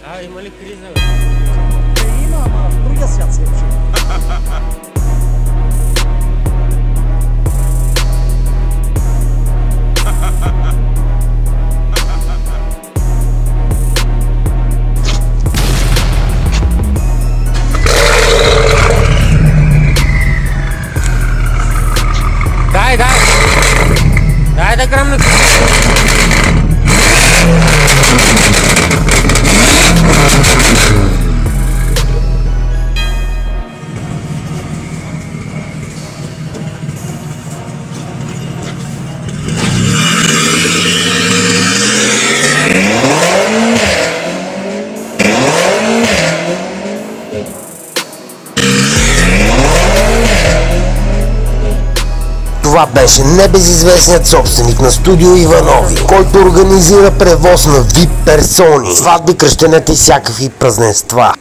А, има ли криза? Има, ама в другия свят се е жил. Дай да гръмна. Това беше небезизвестният собственик на студио Иванови, който организира превоз на VIP персони, сватби, кръщенета и всякакви празненства.